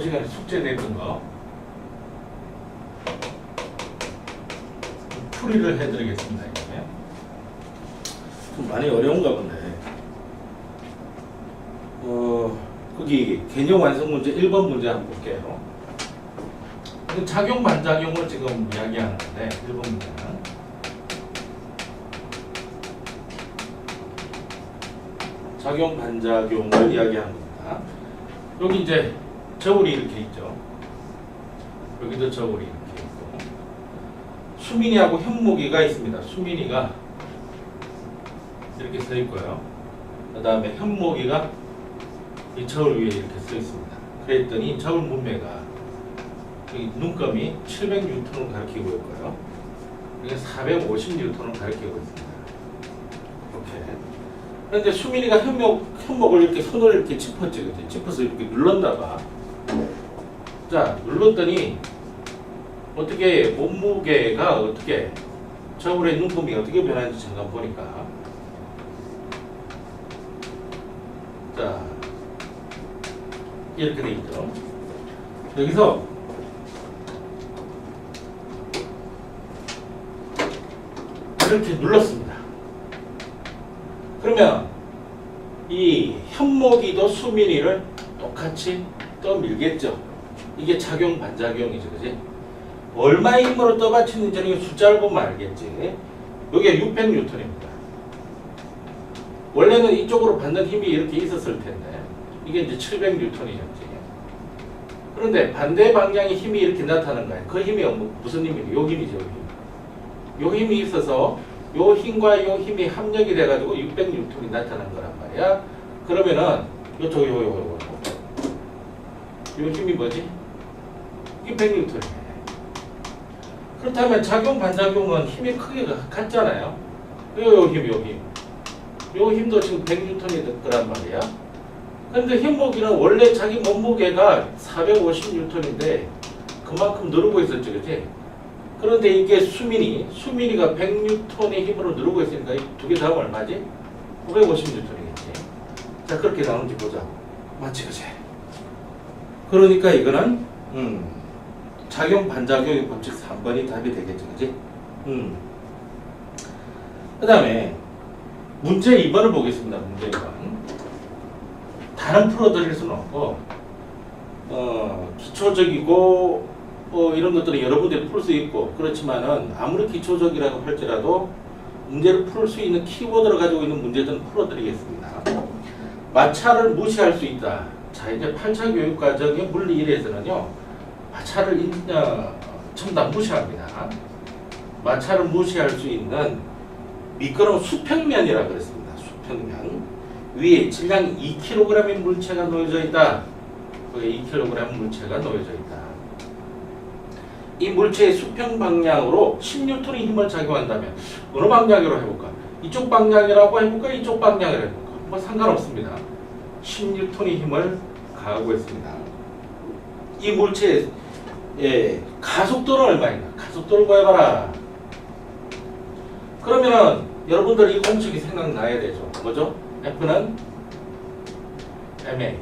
시간에 숙제 냈던 거 풀이를 해드리겠습니다. 이게 좀 많이 어려운가 본데. 거기 개념 완성 문제 1번 문제 한번 볼게요. 작용 반작용을 지금 이야기하는데 1번 문제는 작용 반작용을 이야기하는 겁니다. 여기 이제 저울이 이렇게 있죠. 여기도 저울이 이렇게 있고 수민이하고 현목이가 있습니다. 수민이가 이렇게 써 있고요. 그 다음에 현목이가 이 저울 위에 이렇게 써 있습니다. 그랬더니 저울 문매가 여기 눈금이 700N을 가리키고 있고요. 이게 450N을 가리키고 있습니다. 이렇게. 그런데 수민이가 현목을 이렇게 손을 이렇게 짚었지, 그치? 짚어서 이렇게 눌렀나봐. 자, 눌렀더니 어떻게 몸무게가 어떻게 저울의 눈금이 어떻게 변하는지 잠깐 보니까. 자, 이렇게 돼 있죠. 여기서 이렇게 눌렀습니다. 그러면 이 현목이도 수민이를 똑같이 떠밀겠죠. 이게 작용 반작용이죠, 그지? 얼마의 힘으로 떠받치는지는 숫자를 보면 알겠지. 이게 600N입니다. 원래는 이쪽으로 받는 힘이 이렇게 있었을 텐데 이게 이제 700N이었지. 그런데 반대 방향의 힘이 이렇게 나타나는 거예요. 그 힘이 무슨 힘이죠? 요 힘이죠, 요 힘. 요 힘이 있어서 요 힘과 요 힘이 합력이 돼가지고 600N이 나타난 거란 말이야. 그러면은 요 힘이 뭐지? 이게 100N이네. 그렇다면 작용 반작용은 힘이 크게 같잖아요. 요 힘. 요 힘도 지금 100N이 될 거란 말이야. 근데 현목이는 원래 자기 몸무게가 450N인데 그만큼 누르고 있었죠, 그치? 그런데 이게 수민이가 100N의 힘으로 누르고 있으니까 이 두 개 더하면 얼마지? 550N이겠지. 자, 그렇게 나오는지 보자. 맞지, 그치? 그러니까 이거는 작용 반작용의 법칙 3번이 답이 되겠죠, 그치? 그 다음에 문제 2번을 보겠습니다. 문제 2번. 다른 풀어드릴 수는 없고 기초적이고 이런 것들은 여러분들이 풀 수 있고 그렇지만은 아무리 기초적이라고 할지라도 문제를 풀 수 있는 키워드를 가지고 있는 문제들은 풀어드리겠습니다. 마찰을 무시할 수 있다. 자, 이제 8차 교육과정의 물리 1에서는요 마찰을 전부 다 무시합니다. 마찰을 무시할 수 있는 미끄러운 수평면이라고 그랬습니다. 수평면 위에 질량 2kg의 물체가 놓여져 있다. 거기에 2kg 물체가 놓여져 있다. 이 물체의 수평 방향으로 10N의 힘을 작용한다면 어느 방향으로 해볼까? 이쪽 방향이라고 해볼까? 이쪽 방향으로 해볼까? 뭐 상관없습니다. 10N의 힘을 가하고 있습니다. 이 물체의 가속도는 얼마인가? 가속도를 구해봐라. 그러면은 여러분들 이 공식이 생각나야 되죠. 뭐죠? F는 ma.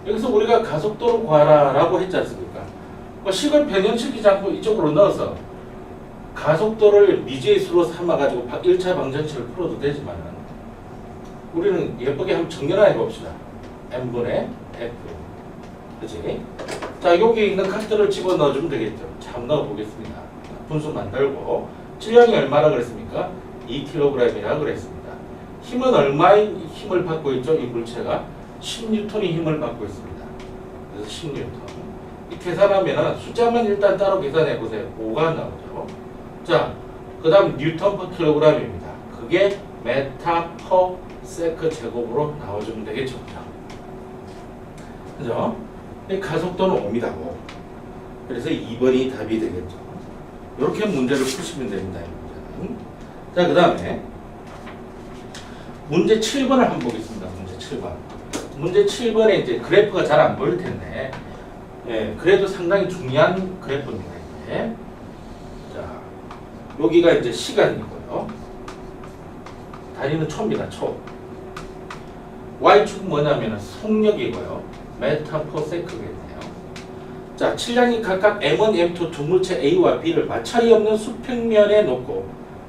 여기서 우리가 가속도를 구하라 라고 했지 않습니까? 식을 변형시키지 않고 이쪽으로 넣어서 가속도를 미지의 수로 삼아가지고 1차 방정식을 풀어도 되지만 우리는 예쁘게 한번 정렬해 봅시다. m분의 f. 그치? 자, 여기 있는 값들을 집어넣어주면 되겠죠. 자, 한번 넣어보겠습니다. 분수 만들고 질량이 얼마나 그랬습니까? 2kg이라고 그랬습니다. 힘은 얼마의 힘을 받고 있죠? 이 물체가 10N의 힘을 받고 있습니다. 그래서 10N. 이 계산하면 숫자만 일단 따로 계산해 보세요. 5가 나오죠. 자, 그 다음 뉴턴 퍼 킬로그램입니다. 그게 메타 퍼 세크 제곱으로 나와주면 되겠죠. 그죠? 이 가속도는 5m고. 그래서 2번이 답이 되겠죠. 이렇게 문제를 푸시면 됩니다. 이 문제는. 자, 그 다음에 문제 7번을 한번 보겠습니다. 문제 7번. 문제 7번에 이제 그래프가 잘 안 보일 텐데, 그래도 상당히 중요한 그래프입니다. 이게. 자, 여기가 이제 시간이고요. 단위는 초입니다. 초. Y축은 뭐냐면 속력이고요. 메타 퍼 세크겠네요. 자, 칠량이 각각 M1, M2 두 물체 A와 B를 마찰이 없는 수평면에 놓고,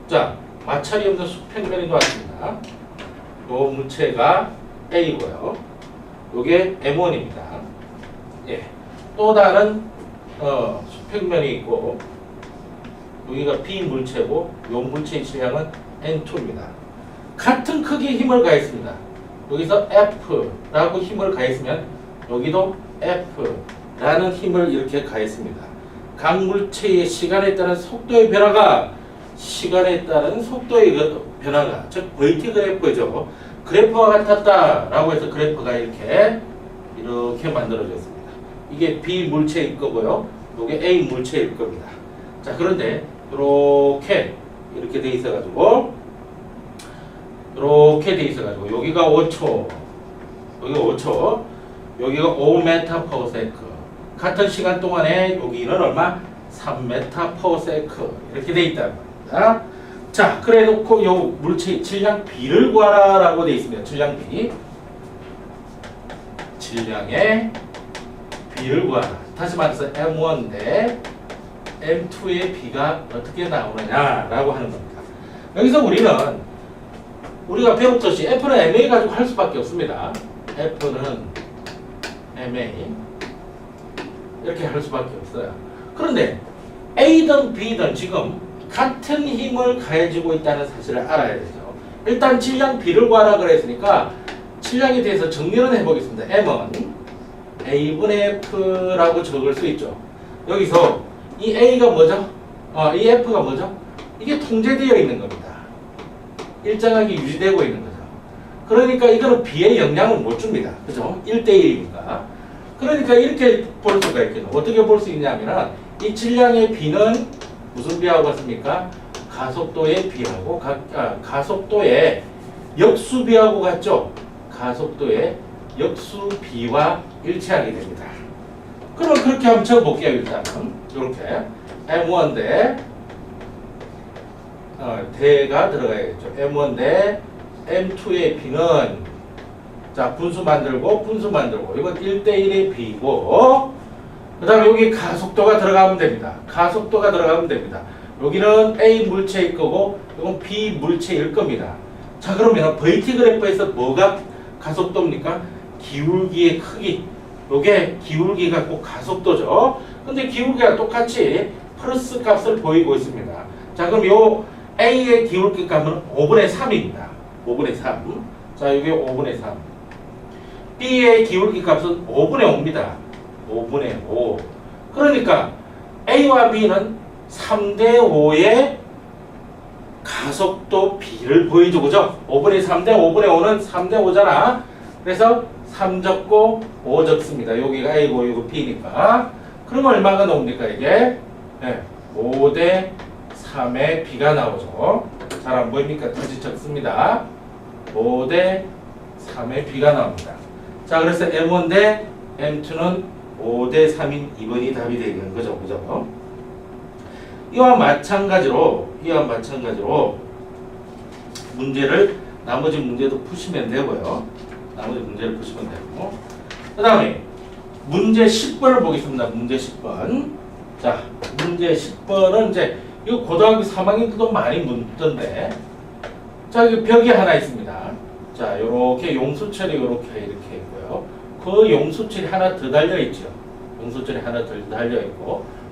자, 마찰이 없는 수평면에 놓았습니다. 요 물체가 A고요. 요게 M1입니다. 예. 또 다른 수평면이 있고, 여기가 B 물체고, 요 물체의 질량은 N2입니다. 같은 크기의 힘을 가했습니다. 여기서 F라고 힘을 가했으면 여기도 F라는 힘을 이렇게 가했습니다. 각 물체의 시간에 따른 속도의 변화가 즉 VT 그래프죠. 그래프와 같았다라고 해서 그래프가 이렇게 만들어졌습니다. 이게 B 물체일 거고요. 이게 A 물체일 겁니다. 자, 그런데 이렇게 돼 있어가지고 여기가 5초, 여기가 5초, 여기가 5m/s. 같은 시간 동안에 여기는 얼마? 3m/s 이렇게 돼 있단 말입니다. 자, 그래 놓고 요 물체의 질량 B를 구하라라고 돼 있습니다. 질량 B. 질량의 B를 구하라. 다시 말해서 M1 대 M2의 B가 어떻게 나오느냐라고 하는 겁니다. 여기서 우리가 배웠듯이 F는 MA 가지고 할 수밖에 없습니다. F는 MA 이렇게 할 수밖에 없어요. 그런데 A든 B든 지금 같은 힘을 가해지고 있다는 사실을 알아야 되죠. 일단 질량 B를 구하라 그랬으니까 질량에 대해서 정리를 해보겠습니다. M은 A분의 F라고 적을 수 있죠. 여기서 이 A가 뭐죠? 이 F가 뭐죠? 이게 통제되어 있는 겁니다. 일정하게 유지되고 있는 거죠. 그러니까 이거는 B에 영향을 못 줍니다. 그죠? 1대1이니까. 그러니까 이렇게 볼 수가 있겠죠. 어떻게 볼 수 있냐면 이 질량의 B는 무슨 B하고 같습니까? 가속도의 B하고 가속도의 역수 B하고 같죠? 가속도의 역수 B와 일치하게 됩니다. 그러면 그렇게 한번 적어볼게요. 일단은 이렇게 M1 대 대가 들어가야겠죠. M1 대 M2의 B는 자 분수 만들고 이건 1대1의 B고 그 다음에 여기 가속도가 들어가면 됩니다. 여기는 A 물체일 거고 이건 B 물체일 겁니다. 자, 그러면 VT 그래프에서 뭐가 가속도입니까? 기울기의 크기. 요게 기울기가 꼭 가속도죠. 근데 기울기가 똑같이 플러스 값을 보이고 있습니다. 자, 그럼 요 A의 기울기 값은 5분의 3입니다. 5분의 3. 자, 이게 5분의 3. B의 기울기 값은 5분의 5입니다. 5분의 5. 그러니까 A와 B는 3대 5의 가속도 B를 보이죠. 그죠? 5분의 3 대 5분의 5는 3대 5잖아. 그래서 3 적고 5 적습니다. 여기가 A고 이거 B니까. 그러면 얼마가 나옵니까 이게? 네, 5대 3의 B가 나오죠. 잘 안 보입니까? 다시 적습니다. 5대 3의 B가 나옵니다. 자, 그래서 M1 대 M2는 5대 3인 2번이 답이 되는 거죠. 그죠? 이와 마찬가지로 나머지 문제도 푸시면 되고요. 그 다음에 문제 10번을 보겠습니다. 문제 10번. 자, 문제 10번은 이제 이거 고등학교 3학년들도 많이 묻던데, 자, 여기 벽이 하나 있습니다. 자, 요렇게 용수철이 이렇게 있고요. 그 용수철이 하나 더 달려 있죠.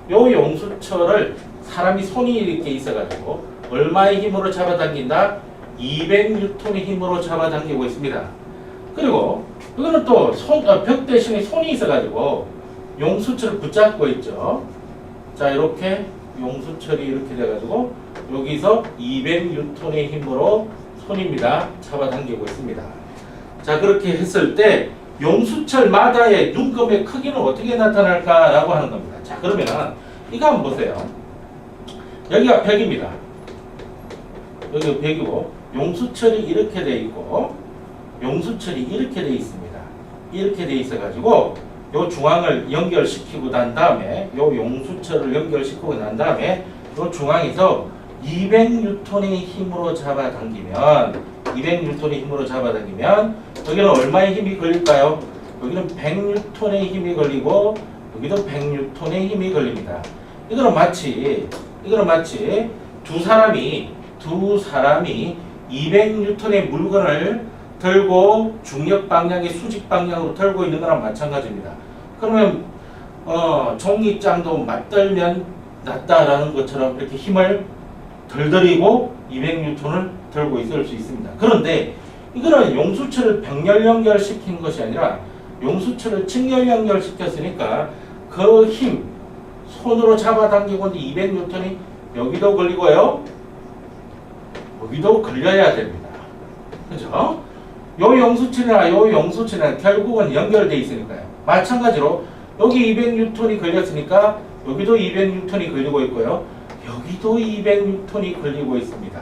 요 용수철을 사람이 손이 이렇게 있어가지고 얼마의 힘으로 잡아당긴다? 200N의 힘으로 잡아당기고 있습니다. 그리고 이거는 또 벽 대신에 손이 있어가지고 용수철을 붙잡고 있죠. 자, 이렇게 용수철이 이렇게 돼가지고 여기서 200N의 힘으로 손입니다. 잡아당기고 있습니다. 자, 그렇게 했을 때 용수철마다의 눈금의 크기는 어떻게 나타날까라고 하는 겁니다. 자, 그러면 이거 한번 보세요. 여기가 벽입니다. 여기가 벽이고 용수철이 이렇게 돼 있고 용수철이 이렇게 돼 있습니다. 이렇게 돼 있어가지고 요 중앙을 연결시키고 난 다음에 요 용수철을 연결시키고 난 다음에 요 중앙에서 200N의 힘으로 잡아당기면 여기는 얼마의 힘이 걸릴까요? 여기는 100N의 힘이 걸리고 여기도 100N의 힘이 걸립니다. 이거는 마치 두 사람이 200N의 물건을 들고 중력 방향이 수직 방향으로 들고 있는 거랑 마찬가지입니다. 그러면 종이장도 맞들면 낫다라는 것처럼 이렇게 힘을 덜 들이고 200N을 들고 있을 수 있습니다. 그런데 이거는 용수철을 병렬 연결시킨 것이 아니라 용수철을 직렬 연결시켰으니까 그 힘 손으로 잡아당기고 있는데 200N이 여기도 걸리고요. 여기도 걸려야 됩니다. 그죠? 요 용수철이나 결국은 연결되어 있으니까요. 마찬가지로 여기 200N이 걸렸으니까 여기도 200N이 걸리고 있고요. 여기도 200N이 걸리고 있습니다.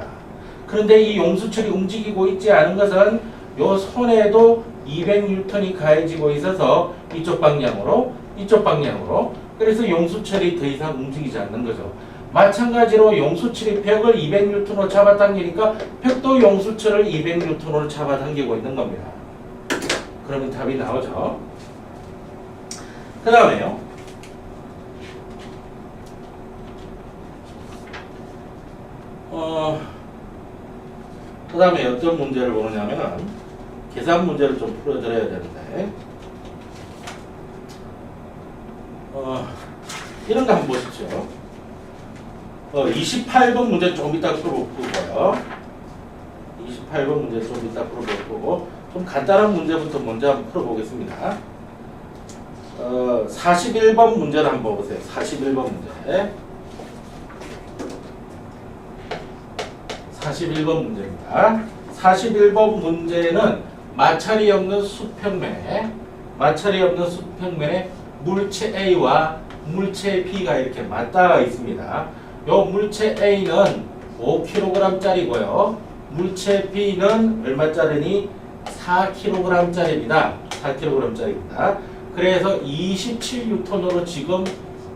그런데 이 용수철이 움직이고 있지 않은 것은 요 손에도 200N이 가해지고 있어서 이쪽 방향으로 그래서 용수철이 더 이상 움직이지 않는 거죠. 마찬가지로 용수철이 벽을 200N으로 잡아당기니까 벽도 용수철을 200N으로 잡아당기고 있는 겁니다. 그러면 답이 나오죠. 그 다음에요. 그 다음에 어떤 문제를 보느냐면 계산 문제를 좀 풀어드려야 되는데 이런 거 한번 보십시오. 28번 문제 좀 이따 풀어보고요. 28번 문제 좀 이따 풀어보고 좀 간단한 문제부터 먼저 한번 풀어보겠습니다. 41번 문제를 한번 보세요. 41번 문제. 41번 문제입니다. 41번 문제는 마찰이 없는 수평면에 물체 A와 물체 B가 이렇게 맞닿아 있습니다. 요 물체 A는 5kg짜리고요. 물체 B는 얼마짜리니? 4kg짜리입니다. 4kg짜리입니다. 그래서 27N으로 지금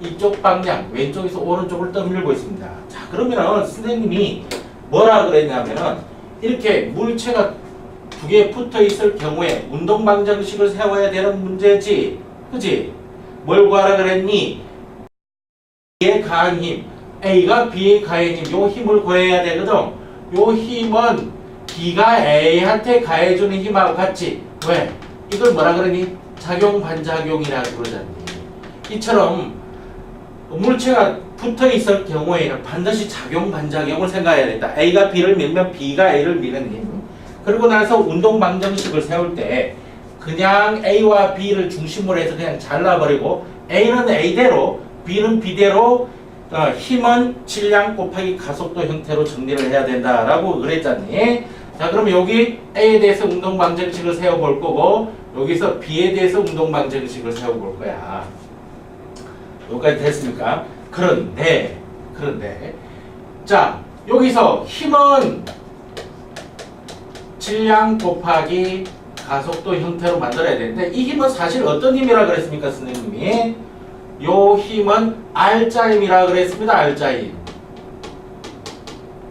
이쪽 방향, 왼쪽에서 오른쪽을 떠밀고 있습니다. 자, 그러면은 선생님이 뭐라 그랬냐면은 이렇게 물체가 두 개 붙어 있을 경우에 운동 방정식을 세워야 되는 문제지. 그지? 뭘 구하라 그랬니? B에 가한 힘, A가 B에 가한 힘, 요 힘을 구해야 되거든. 요 힘은 B가 A한테 가해주는 힘하고 같이. 왜? 이걸 뭐라 그러니? 작용 반작용이라고 그러잖니. 이처럼 물체가 붙어 있을 경우에는 반드시 작용 반작용을 생각해야 된다. A가 B를 밀면 B가 A를 미는 힘. 그리고 나서 운동 방정식을 세울 때 그냥 A와 B를 중심으로 해서 그냥 잘라버리고 A는 A대로 B는 B대로 힘은 질량 곱하기 가속도 형태로 정리를 해야 된다라고 그랬잖니. 자, 그럼 여기 A에 대해서 운동 방정식을 세워볼 거고 여기서 B에 대해서 운동 방정식을 세워볼 거야. 여기까지 됐습니까? 그런데 자, 여기서 힘은 질량 곱하기 가속도 형태로 만들어야 되는데 이 힘은 사실 어떤 힘이라 그랬습니까, 선생님이? 요 힘은 R자 힘이라 그랬습니다. R자 힘.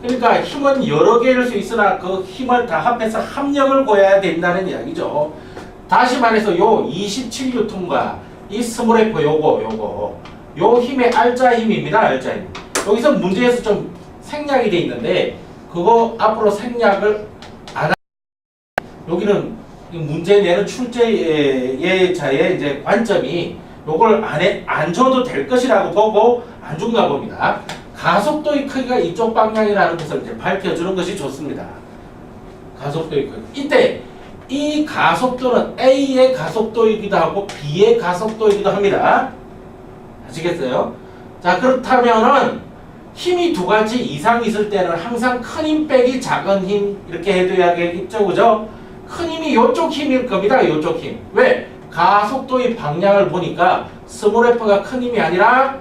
그러니까 힘은 여러 개일 수 있으나 그 힘을 다 합해서 합력을 구해야 된다는 이야기죠. 다시 말해서 요 27N과 이 스몰F 요거 요 힘의 R자 힘입니다. R자 힘. 여기서 문제에서 좀 생략이 돼 있는데 그거 앞으로 생략을 안 여기는 문제 내는 출제자의 이제 관점이 요걸 안 줘도 될 것이라고 보고 안 준가 봅니다. 가속도의 크기가 이쪽 방향이라는 것을 이제 밝혀주는 것이 좋습니다. 가속도의 크기. 이때 이 가속도는 A의 가속도이기도 하고 B의 가속도이기도 합니다. 아시겠어요? 자, 그렇다면은 힘이 두 가지 이상 있을 때는 항상 큰 힘 빼기 작은 힘 이렇게 해둬야겠죠, 그죠? 큰 힘이 이쪽 힘일 겁니다. 이쪽 힘. 왜? 가속도의 방향을 보니까 스몰 F가 큰 힘이 아니라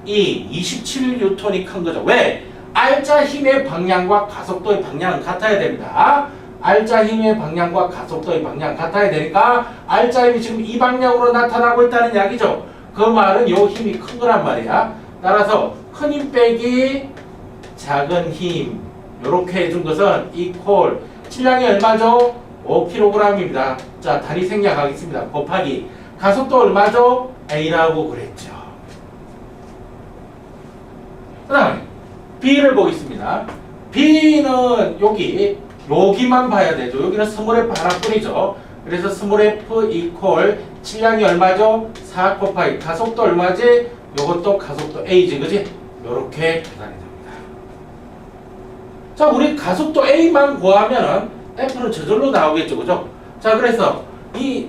이 27N이 큰 거죠. 왜? R자 힘의 방향과 가속도의 방향은 같아야 됩니다. R자 힘의 방향과 가속도의 방향 같아야 되니까 R자 힘이 지금 이 방향으로 나타나고 있다는 이야기죠. 그 말은 요 힘이 큰 거란 말이야. 따라서 큰 힘 빼기 작은 힘 요렇게 해준 것은 이퀄 질량이 얼마죠? 5kg입니다. 자, 단위 생략하겠습니다. 곱하기 가속도 얼마죠? A라고 그랬죠. 그 다음에 B를 보겠습니다. B는 여기만 봐야 되죠. 여기는 스몰 f 하나뿐이죠. 그래서 스몰 f 이퀄 질량이 얼마죠? 4 곱하기 가속도 얼마지? 요것도 가속도 A지, 그지? 요렇게 계산이 됩니다. 자, 우리 가속도 A만 구하면은 F는 저절로 나오겠죠, 그죠? 자, 그래서 이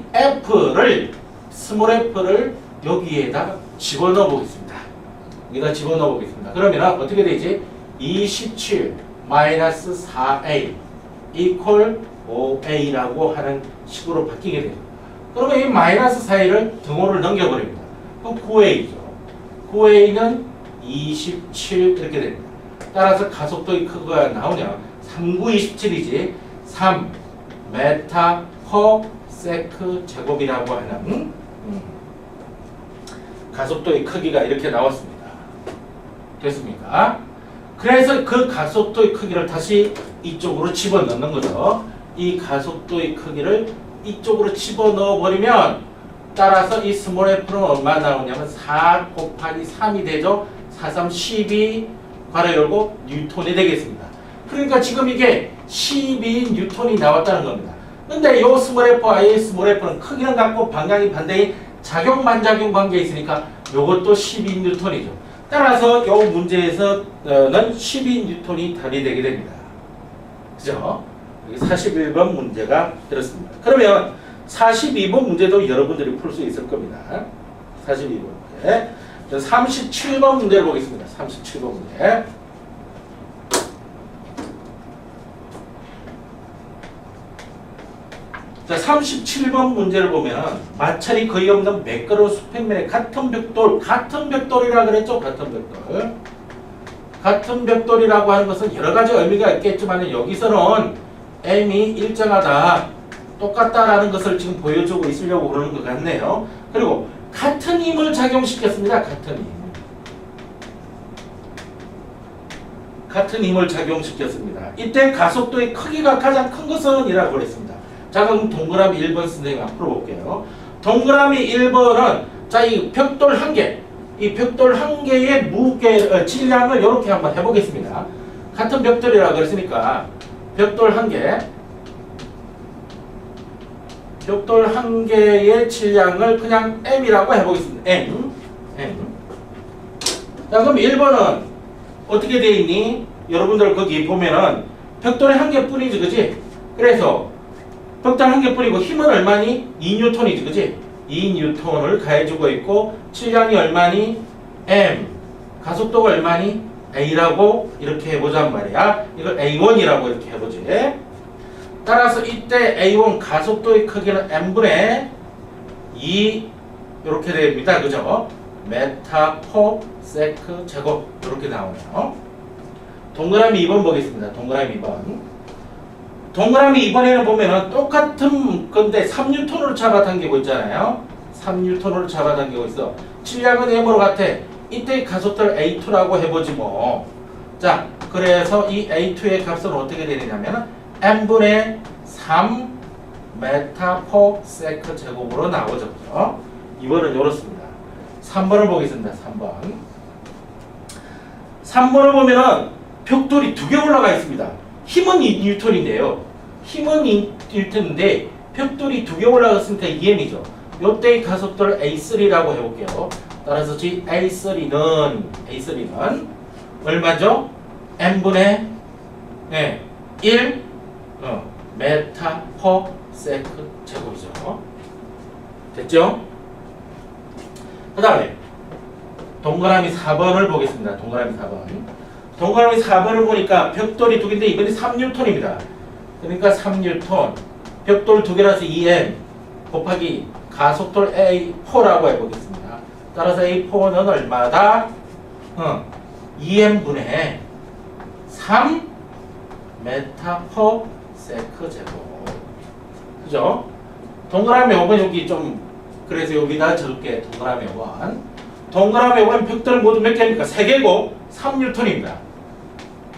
스몰 F를 여기에다 집어넣어 보겠습니다. 여기다 집어넣어 보겠습니다. 그러면 어떻게 되지? 27 마이너스 4A 이퀄 5A라고 하는 식으로 바뀌게 되죠. 그러면 이 마이너스 4A를 등호를 넘겨버립니다. 그럼 9A죠. 9A는 27 이렇게 됩니다. 따라서 가속도의 크기가 나오냐? 3927이지. 3 메타 퍼 세크 제곱이라고 하는 가속도의 크기가 이렇게 나왔습니다. 됐습니까? 그래서 그 가속도의 크기를 다시 이쪽으로 집어넣는 거죠. 이 가속도의 크기를 이쪽으로 집어넣어 버리면 따라서 이 스몰 f는 얼마 나오냐면 4 곱하기 3이 되죠. 4, 3, 12 괄호 열고 뉴턴이 되겠습니다. 그러니까 지금 이게 12 뉴턴이 나왔다는 겁니다. 근데 요 스몰 f와 이 스몰 f는 크기는 같고 방향이 반대인 작용 반작용 관계에 있으니까 요것도 12 뉴턴이죠. 따라서 요 문제에서는 12 뉴턴이 답이 되게 됩니다. 그죠? 41번 문제가 되었습니다. 그러면 42번 문제도 여러분들이 풀 수 있을 겁니다. 42번 문제. 37번 문제를 보겠습니다. 37번 문제. 자, 37번 문제를 보면 마찰이 거의 없는 매끄러운 수평면의 같은 벽돌이라 그랬죠? 같은 벽돌이라고 하는 것은 여러 가지 의미가 있겠지만 여기서는 M이 일정하다, 똑같다라는 것을 지금 보여주고 있으려고 그러는 것 같네요. 그리고 같은 힘을 작용시켰습니다. 같은 힘을 작용시켰습니다. 이때 가속도의 크기가 가장 큰 것은 이라고 그랬습니다. 자, 그럼 동그라미 1번 선생님 앞으로 볼게요. 동그라미 1번은 자, 이 벽돌 한 개, 이 벽돌 한 개의 질량을 이렇게 한번 해보겠습니다. 같은 벽돌이라고 그랬으니까 벽돌 한 개의 질량을 그냥 M이라고 해보겠습니다. M. 자, 그럼 1번은 어떻게 되어 있니? 여러분들 거기 보면은 벽돌이 한 개뿐이지, 그지? 그래서 벽돌 한 개뿐이고 힘은 얼마니? 2뉴턴이지, 그지? 2뉴턴을 가해주고 있고 질량이 얼마니? M. 가속도가 얼마니? A라고 이렇게 해보자는 말이야. 이걸 A1이라고 이렇게 해보지. 따라서 이때 A1 가속도의 크기는 M분의 2 이렇게 됩니다. 그죠? 메타 퍼 세크 제곱 이렇게 나오네요. 동그라미 2번 보겠습니다. 동그라미 2번. 동그라미 2번에는 보면은 똑같은 건데 3뉴턴으로 잡아당기고 있잖아요. 3뉴턴으로 잡아당기고 있어. 질량은 M으로 같아. 이때 가속도를 A2라고 해보지 뭐. 자, 그래서 이 A2의 값은 어떻게 되느냐면 M분의 3 메타 퍼 세크 제곱으로 나오죠. 그죠? 2번은 이렇습니다. 3번을 보겠습니다. 3번을 보면은 벽돌이 두 개 올라가 있습니다. 힘은 2뉴턴인데요. 힘은 2뉴턴인데 벽돌이 두 개 올라갔으니까 2M이죠. 요때의 가속도를 A3라고 해볼게요. 따라서 이 A3는 얼마죠? M분의 1 메타 퍼 세크 제곱이죠. 됐죠? 그 다음에 동그라미 4번을 보겠습니다. 동그라미 4번을 보니까 벽돌이 두 개인데 이번에 3뉴턴입니다. 그러니까 3뉴턴 벽돌 두 개라서 2M 곱하기 가속도 A4라고 해보겠습니다. 따라서 A4는 얼마다? 2M분의 3 메타 퍼 세크 제곱. 그죠? 동그라미 5번 여기 좀 그래서 여기다 적을게. 동그라미 5번 벽돌 모두 몇 개입니까? 3개고 3뉴턴입니다.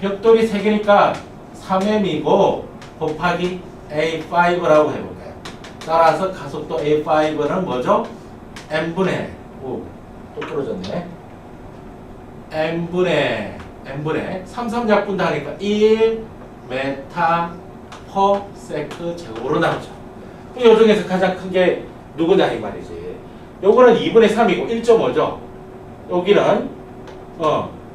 벽돌이 3개니까 3M이고 곱하기 A5라고 해볼까요? 따라서 가속도 A5는 뭐죠? n분의 또 떨어졌네. n분의 33약분도 하니까 1 메타 퍼 세크 제곱으로 나오죠. 이 중에서 가장 큰 게 누구냐 이 말이지. 요거는 2분의 3이고 1.5죠. 여기는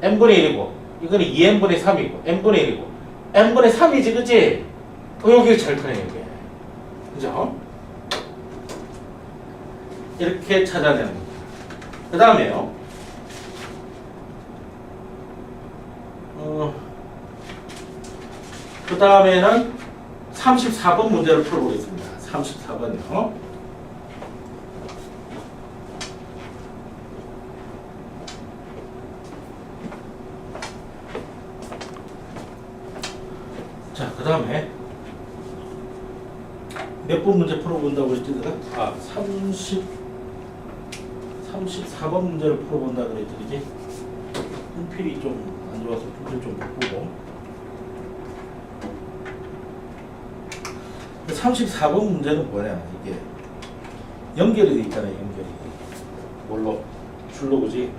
n분의 1이고 이거는 2n분의 3이고 n분의 1이고 n분의 3이지 그치? 여기가 제일 크네 여기. 그죠? 이렇게 찾아내는 겁니다. 그 다음에요. 그 다음에는 34번 문제를 풀어보겠습니다. 34번이요. 자, 그 다음에 몇 번 문제 풀어본다고 그랬지 내가? 34번 문제를 풀어본다 그랬지 그지? 필이 좀 안 좋아서 문제 좀 바꾸고 34번 문제는 뭐냐 이게 연결이 돼 있잖아요. 연결이 뭘로? 줄로 그지?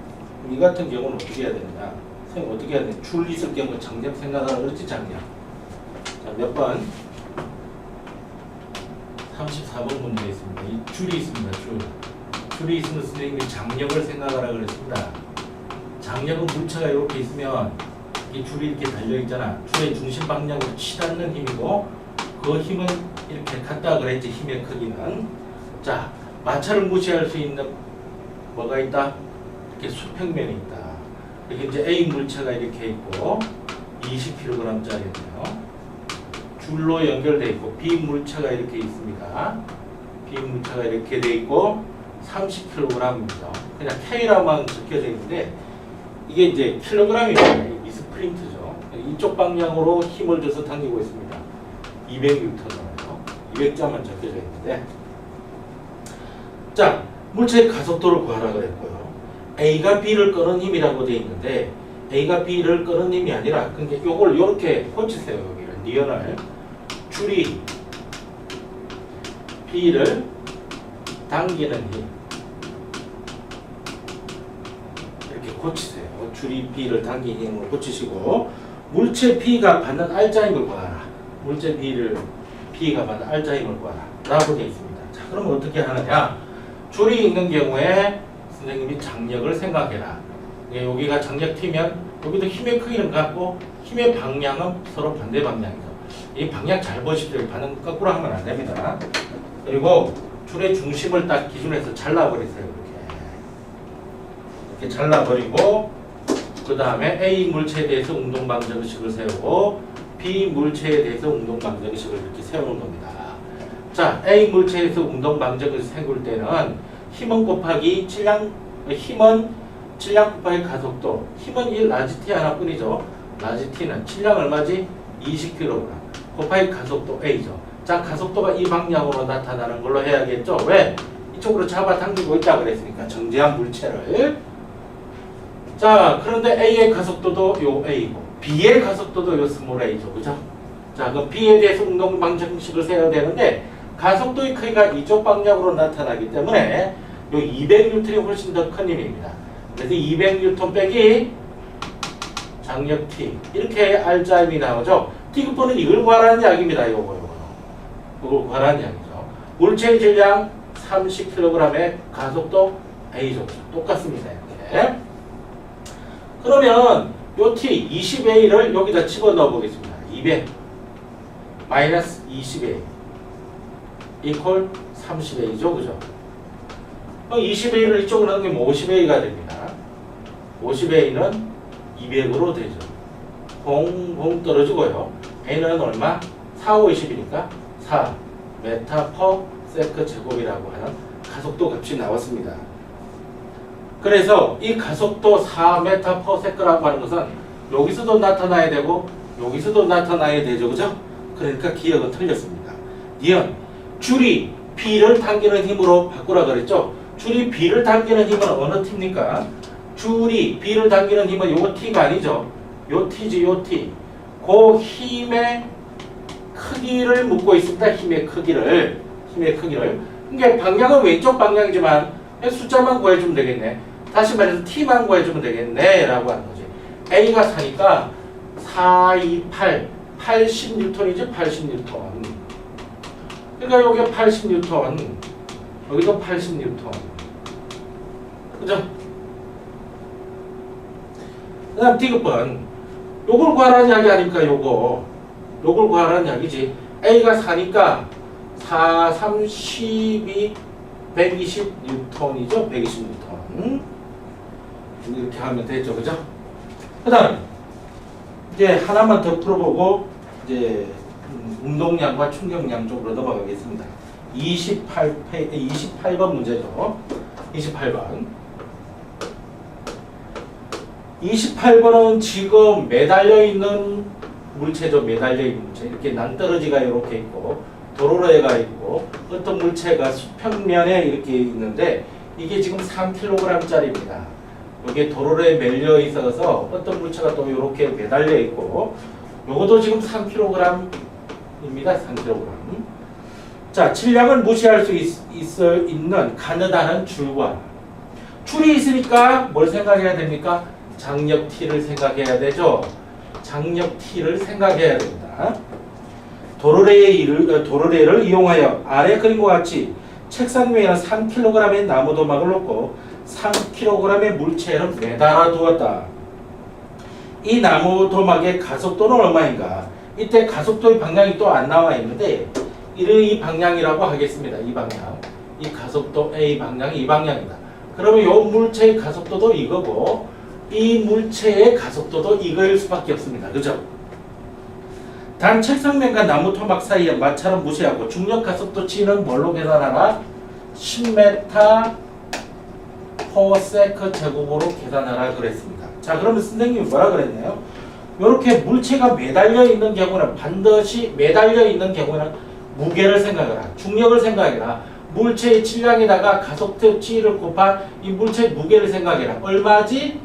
이 같은 경우는 어떻게 해야 되느냐 어떻게 해야 되냐 줄 있을 경우 장력 생각하라 그랬지 장력. 자, 몇 번? 34번 문제 있습니다. 이 줄이 있습니다. 줄이 있으면 선생님이 장력을 생각하라 그랬습니다. 장력은 물체가 이렇게 있으면 이 줄이 이렇게 달려있잖아. 줄의 중심 방향으로 치닫는 힘이고 그 힘은 이렇게 같다 그랬지. 힘의 크기는. 자, 마찰을 무시할 수 있는 뭐가 있다? 이렇게 수평면이 있다. 이렇게 이제 A 물체가 이렇게 있고 20kg짜리네요. 줄로 연결되어 있고 B 물체가 이렇게 있습니다. B 물체가 이렇게 되어 있고 30kg입니다. 그냥 K라만 적혀져 있는데 이게 이제 킬로그램입니다. 이 스프린트죠. 이쪽 방향으로 힘을 줘서 당기고 있습니다. 200N으로요. 200자만 적혀져 있는데 자, 물체의 가속도를 구하라 그랬고요. A가 B를 끄는 힘이라고 되어 있는데 A가 B를 끄는 힘이 아니라 그러니까 이걸 이렇게 고치세요. 여기를 니언을 줄이 B를 당기는 힘 이렇게 고치세요. 줄이 B를 당기는 힘으로 고치시고 물체 B가 받는 R자 힘을 구하라. 물체 B가 받는 R자 힘을 구하라 라고 되어 있습니다. 자, 그럼 어떻게 하느냐 줄이 있는 경우에 선생님이 장력을 생각해라. 여기가 장력 T면 여기도 힘의 크기는 같고 힘의 방향은 서로 반대 방향이죠. 이 방향 잘 보십시오. 반응 거꾸로 하면 안 됩니다. 그리고 줄의 중심을 딱 기준해서 잘라버리세요. 이렇게 잘라버리고 그 다음에 A 물체에 대해서 운동방정식을 세우고 B 물체에 대해서 운동방정식을 이렇게 세우는 겁니다. 자, A 물체에서 운동방정식을 세울 때는 힘은 곱하기 힘은 질량 곱하기 가속도 힘은 1 라지 T 하나뿐이죠. 라지 T는 질량 얼마지? 20kg 곱하기 가속도 A죠. 자, 가속도가 이 방향으로 나타나는 걸로 해야겠죠. 왜? 이쪽으로 잡아당기고 있다 그랬으니까 정지한 물체를. 자, 그런데 A의 가속도도 요 A고 B의 가속도도 요 스몰 A죠. 그죠? 자, 그럼 B에 대해서 운동 방정식을 세워야 되는데 가속도의 크기가 이쪽 방향으로 나타나기 때문에 요 200N이 훨씬 더 큰 힘입니다. 그래서 200N 빼기 장력 T 이렇게 R자 힘이 나오죠. T급분은 이걸 구하라는 이야기입니다. 요거 그걸 구하라는 이야기죠. 물체의 질량 30kg의 가속도 A죠. 똑같습니다. 이렇게. 그러면 요 T 20A를 여기다 집어넣어 보겠습니다. 200 마이너스 20A 이퀄 30A죠. 그죠? 20A를 이쪽으로 넘기면 50A가 됩니다. 50A는 200으로 되죠. 봉 떨어지고요. A는 얼마? 4, 5, 20이니까 4 메타 퍼 세크 제곱이라고 하는 가속도 값이 나왔습니다. 그래서 이 가속도 4 메타 퍼 세크라고 하는 것은 여기서도 나타나야 되고 여기서도 나타나야 되죠. 그죠? 그러니까 기억은 틀렸습니다. 니은 줄이 B를 당기는 힘으로 바꾸라 그랬죠? 줄이 B를 당기는 힘은 어느 T입니까? 줄이 B를 당기는 힘은 요 T가 아니죠. 요 T지 요 T. 그 힘의 크기를 묻고 있습니다. 힘의 크기를. 그러니까 방향은 왼쪽 방향이지만 숫자만 구해주면 되겠네. 다시 말해서 t만 구해주면 되겠네 라고 하는 거지. A가 4니까 4, 2, 8 80N이죠. 80N. 그러니까 여기 80N, 여기도 80N. 그죠? 그 다음 D급은 요걸 구하라는 이야기 아닙니까? 요걸 구하라는 이야기지. A가 4니까 4, 3, 12, 120N이죠. 120N. 이렇게 하면 되죠. 그죠? 그 다음 이제 하나만 더 풀어보고 이제 운동량과 충격량 쪽으로 넘어가겠습니다. 28번 문제죠. 28번. 28번은 지금 매달려 있는 물체죠. 매달려 있는 물체. 이렇게 낭떠러지가 이렇게 있고 도로래가 있고 어떤 물체가 수평면에 이렇게 있는데 이게 지금 3kg짜리입니다. 여기에 도로래에 매려 있어서 어떤 물체가 또 이렇게 매달려 있고 요것도 지금 3kg입니다. 3kg. 자, 질량을 무시할 수 있는 가느다란 줄과 줄이 있으니까 뭘 생각해야 됩니까? 장력 T를 생각해야 되죠. 장력 T를 생각해야 됩니다. 도로래를 이용하여 아래 그림과 같이 책상 위에는 3kg의 나무 도막을 놓고 3kg의 물체를 매달아 두었다. 이 나무 도막의 가속도는 얼마인가? 이때 가속도의 방향이 또 안 나와 있는데 이 방향이라고 하겠습니다. 이 방향. 이 가속도 A 방향이 이 방향이다. 그러면 이 물체의 가속도도 이거고 이 물체의 가속도도 이거일 수밖에 없습니다. 그죠? 단 책상면과 나무 토막 사이에 마찰은 무시하고 중력 가속도 G는 뭘로 계산하라? 10m per 제곱으로 계산하라 그랬습니다. 자, 그러면 선생님이 뭐라 그랬나요? 이렇게 물체가 매달려 있는 경우는 반드시 매달려 있는 경우는 무게를 생각해라. 중력을 생각해라. 물체의 질량에다가 가속도 G를 곱한 이 물체의 무게를 생각해라. 얼마지?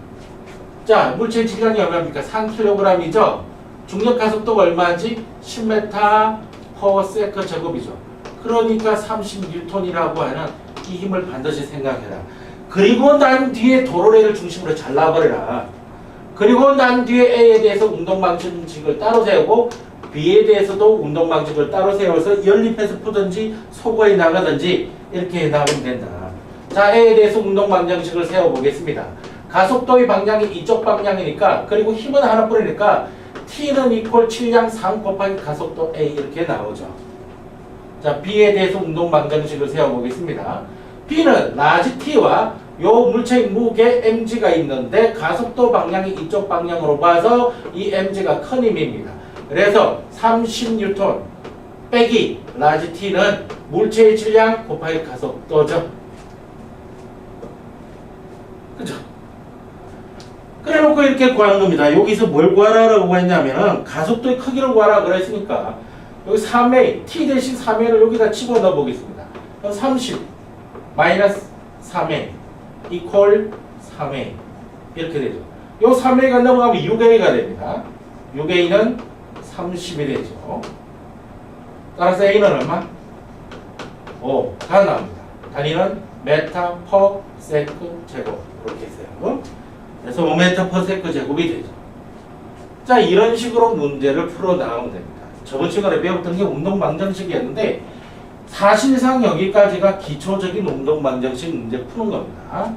자, 물체의 질량이 얼마입니까? 3kg이죠. 중력 가속도가 얼마지? 10m per 제곱이죠. 그러니까 30N이라고 하는 이 힘을 반드시 생각해라. 그리고 난 뒤에 도로래를 중심으로 잘라버려라. 그리고 난 뒤에 A에 대해서 운동방식을 따로 세우고 B에 대해서도 운동방식을 따로 세워서 연립해서 푸든지 소거해 나가든지 이렇게 나가면 된다. 자, A에 대해서 운동방정식을 세워보겠습니다. 가속도의 방향이 이쪽 방향이니까 그리고 힘은 하나뿐이니까 T는 이퀄 질량 3 곱하기 가속도 A 이렇게 나오죠. 자, B에 대해서 운동방정식을 세워보겠습니다. B는 라지 T와 요 물체의 무게 mg가 있는데 가속도 방향이 이쪽 방향으로 봐서 이 mg가 큰 힘입니다. 그래서 30N 빼기 라지 T는 물체의 질량 곱하기 가속도죠. 그죠? 그래놓고 이렇게 구하는 겁니다. 여기서 뭘 구하라고 했냐면은 가속도의 크기를 구하라 그랬으니까 여기 3A, T 대신 3A를 여기다 집어넣어 보겠습니다. 그럼 30 마이너스 3A 이퀄 3A 이렇게 되죠. 요 3A가 넘어가면 6A가 됩니다. 6A는 30이 되죠. 따라서 A는 얼마? 5가 나옵니다. 단위는 메타 퍼 세크 제곱 이렇게 했어요. 그래서 5m per 세크 제곱이 되죠. 자, 이런 식으로 문제를 풀어 나가면 됩니다. 저번 시간에 배웠던 게 운동방정식이었는데 사실상 여기까지가 기초적인 운동방정식 문제 푸는 겁니다.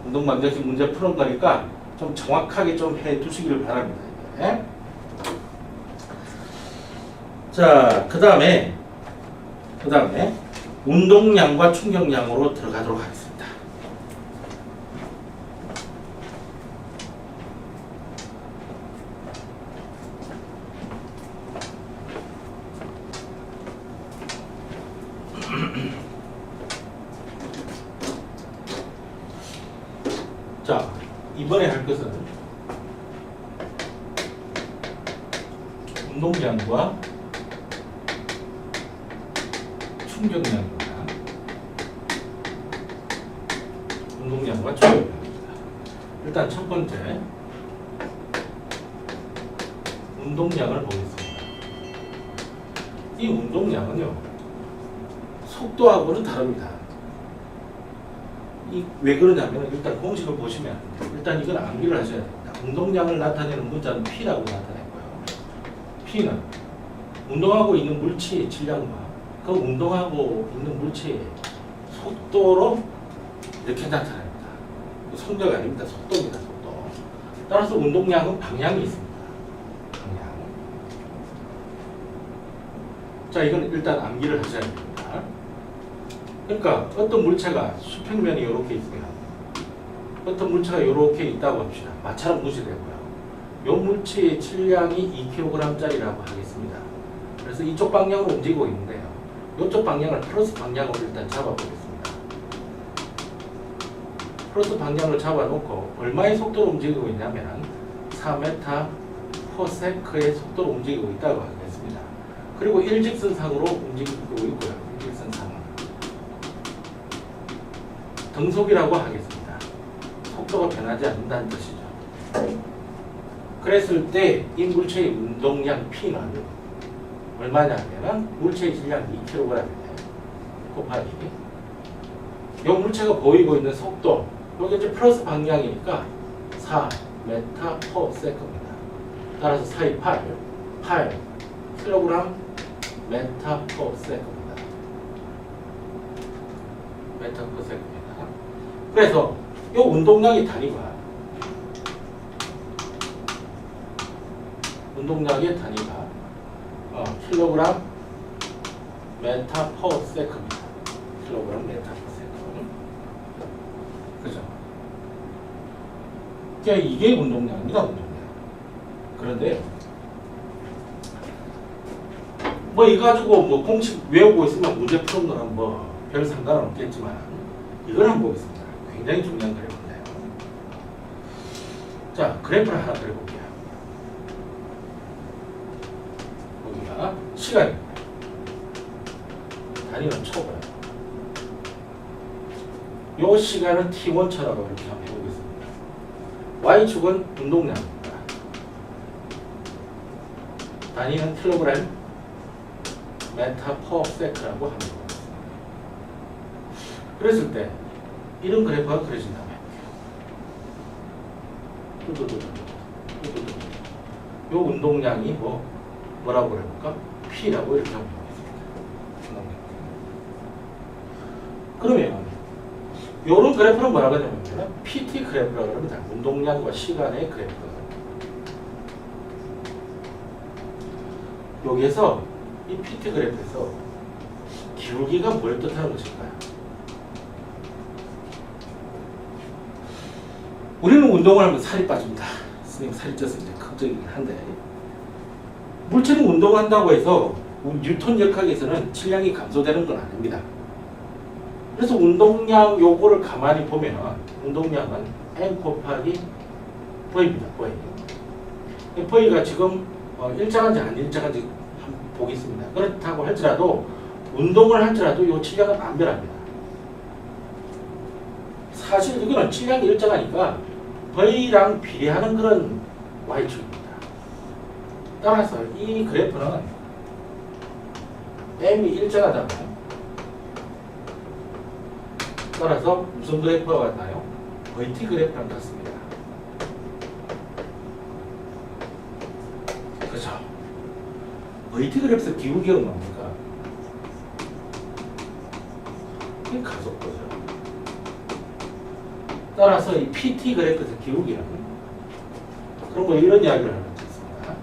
운동방정식 문제 푸는 거니까 좀 정확하게 좀 해두시길 바랍니다. 네? 자, 그 다음에 운동량과 충격량으로 들어가도록 하겠습니다. 자, 이번에 할 것은 운동량과 충격량입니다. 운동량과 충격량입니다. 일단 첫 번째 운동량을 보겠습니다. 이 운동량은요 속도하고는 다릅니다. 왜 그러냐면 일단 공식을 보시면 일단 이건 암기를 하셔야 됩니다. 운동량을 나타내는 문자는 P라고 나타냈고요. P는 운동하고 있는 물체의 질량과 그 운동하고 있는 물체의 속도로 이렇게 나타납니다. 속력 아닙니다. 속도입니다. 속도. 따라서 운동량은 방향이 있습니다. 방향. 자, 이건 일단 암기를 하셔야 됩니다. 그러니까 어떤 물체가 수평면이 이렇게 있으면 어떤 물체가 이렇게 있다고 합시다. 마찰은 무시되고요. 이 물체의 질량이 2kg짜리라고 하겠습니다. 그래서 이쪽 방향으로 움직이고 있는데요. 이쪽 방향을 플러스 방향으로 일단 잡아보겠습니다. 플러스 방향을 잡아놓고 얼마의 속도로 움직이고 있냐면 4m/s의 속도로 움직이고 있다고 하겠습니다. 그리고 일직선상으로 움직이고 있고요. 일직선상은 등속이라고 하겠습니다. 속도가 변하지 않는다는 뜻이죠. 그랬을 때 이 물체의 운동량 P는 얼마냐면 물체의 질량 2kg이네요. 곱하기 이 물체가 보이고 있는 속도, 여기 이제 플러스 방향이니까 4m/s입니다. 따라서 4의 8 kg m/s입니다. m/s입니다. 그래서 이 운동량의 단위가 킬로그램 m/s입니다. 킬로그램 m/s. 그죠? 그러니까 이게 운동량입니다. 운동량. 그런데 뭐 이거 가지고 뭐 공식 외우고 있으면 문제 푸는 거는 뭐 별 상관은 없겠지만 이걸 한번 보겠습니다. 굉장히 중요한 그래프인데요. 자, 그래프를 하나 그려볼게요. 여기가 시간입니다. 단위는 초고요. 요 시간은 T1초라고 이렇게 한번 해보겠습니다. Y축은 운동량입니다. 단위는 킬로그램 m/s라고 합니다. 그랬을 때 이런 그래프가 그려진다면 이 운동량이 뭐라고 그래볼까? P라고 이렇게 하면 되겠습니다. 그러면 이런 그래프는 뭐라고 하냐면 PT 그래프라고 합니다. 운동량과 시간의 그래프. 여기에서 이 PT 그래프에서 기울기가 뭘 뜻하는 것일까요? 우리는 운동을 하면 살이 빠집니다. 선생님 살이 쪄서 이제 걱정이긴 한데 물체는 운동한다고 해서 뉴턴 역학에서는 질량이 감소되는 건 아닙니다. 그래서 운동량 요거를 가만히 보면 운동량은 M 곱하기 V입니다. V. V가 지금 일정한지 안 일정한지 한번 보겠습니다. 그렇다고 할지라도 운동을 할지라도 요 질량은 안 변합니다. 사실 이거는 질량이 일정하니까 V랑 비례하는 그런 Y축입니다. 따라서 이 그래프는 M이 일정하다면 따라서 무슨 그래프가 같나요? VT 그래프랑 같습니다. 그렇죠? VT 그래프에서 기울기가 뭡니까? 이게 가속도죠. 따라서 이 PT 그래프에서 기울기는 그럼 뭐 이런 이야기를 하는 수 있습니다.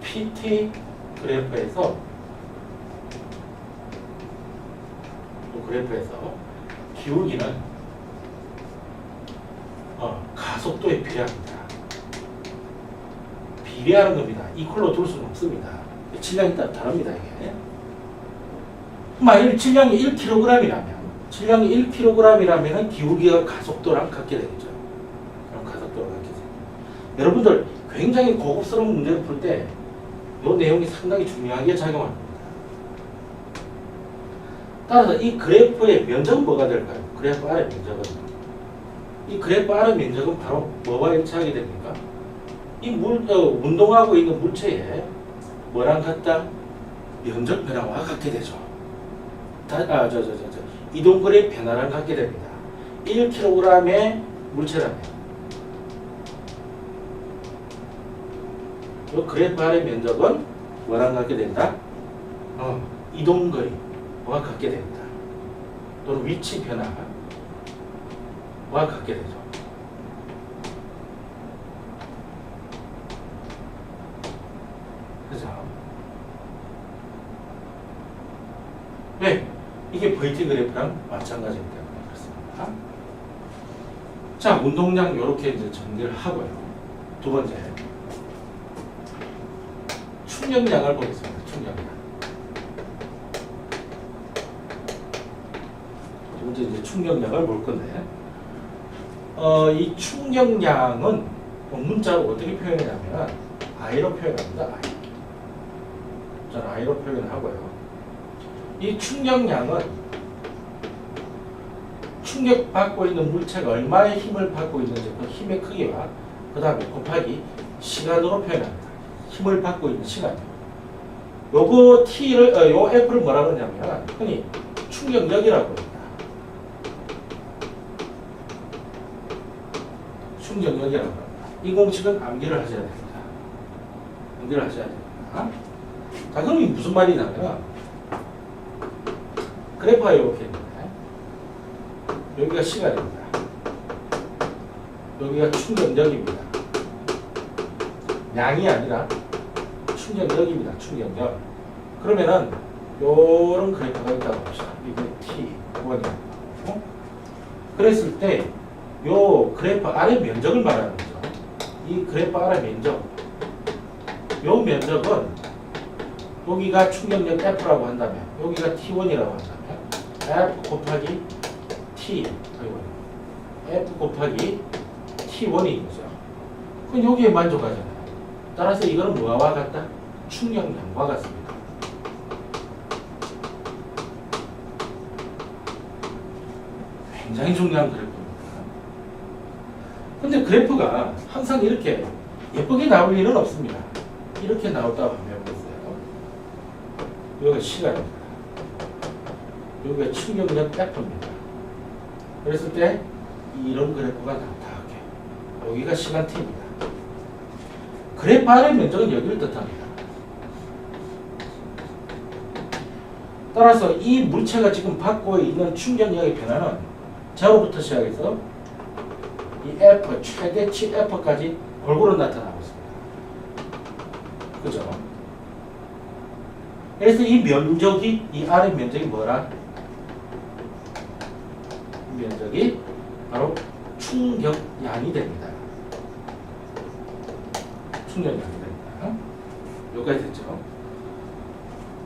PT 그래프에서 기울기는 가속도에 비례합니다. 비례하는 겁니다. 이퀄로 둘 수는 없습니다. 질량이 따라 다릅니다. 이게. 만일 질량이 1kg이라면 기울기가 가속도랑 같게 되겠죠. 그럼 가속도랑 같게 되죠. 여러분들 굉장히 고급스러운 문제를 풀 때 이 내용이 상당히 중요하게 작용합니다. 따라서 이 그래프의 면적은 뭐가 될까요? 그래프 R의 면적은. 이 그래프 R의 면적은 바로 뭐와 일치하게 됩니까? 이 운동하고 있는 물체에 뭐랑 같다? 면적 변화와 같게 되죠. 이동거리의 변화랑 같게 됩니다. 1kg의 물체라네요. 이 그래프 아래 면적은 뭐랑 같게 된다? 이동거리와 같게 된다. 또는 위치 변화와 같게 되죠. 그죠? 네, 이게 VT 그래프랑 마찬가지이기 때문에 그렇습니다. 자, 운동량 이렇게 이제 정리를 하고요. 두 번째, 충격량을 보겠습니다. 충격량. 두 번째 이제 충격량을 볼 건데, 이 충격량은 문자로 어떻게 표현하냐면 I로 표현합니다. I. 저는 I로 표현하고요. 이 충격량은 충격받고 있는 물체가 얼마의 힘을 받고 있는지 그 힘의 크기와 그 다음에 곱하기 시간으로 표현합니다. 힘을 받고 있는 시간이요. 요거 T를, 요 F를 뭐라고 하냐면 흔히 충격력이라고 합니다. 충격력이라고 합니다. 이 공식은 암기를 하셔야 됩니다. 암기를 하셔야 됩니다. 자, 그럼 이게 무슨 말이냐면 그래프가 이렇게 있는데 여기가 시간입니다. 여기가 충격력입니다. 양이 아니라 충격력입니다. 충격력. 그러면은 요런 그래프가 있다고 합시다. 이게 T1이라고. 그랬을 때 요 그래프 아래 면적을 말하는 거죠. 이 그래프 아래 면적. 요 면적은 여기가 충격력 F라고 한다면 여기가 T1이라고 한다면 F 곱하기 T F 곱하기 T1인 거죠. 그럼 여기에 만족하잖아요. 따라서 이거는 뭐와 같다? 충격량과 같습니다. 굉장히 중요한 그래프입니다. 근데 그래프가 항상 이렇게 예쁘게 나올 일은 없습니다. 이렇게 나왔다고 한번 해보세요. 여기가 시간입니다. 여기가 충격력 F입니다. 그랬을 때 이런 그래프가 나타나게. 여기가 시간 T입니다. 그래프 아래 면적은 여기를 뜻합니다. 따라서 이 물체가 지금 받고 있는 충격력의 변화는 제로부터 시작해서 이 F, 최대치 F까지 골고루 나타나고 있습니다. 그죠? 그래서 이 면적이, 이 아래 면적이 뭐라? 이 면적이 바로 충격량이 됩니다. 충격량이 됩니다. 여기까지 됐죠?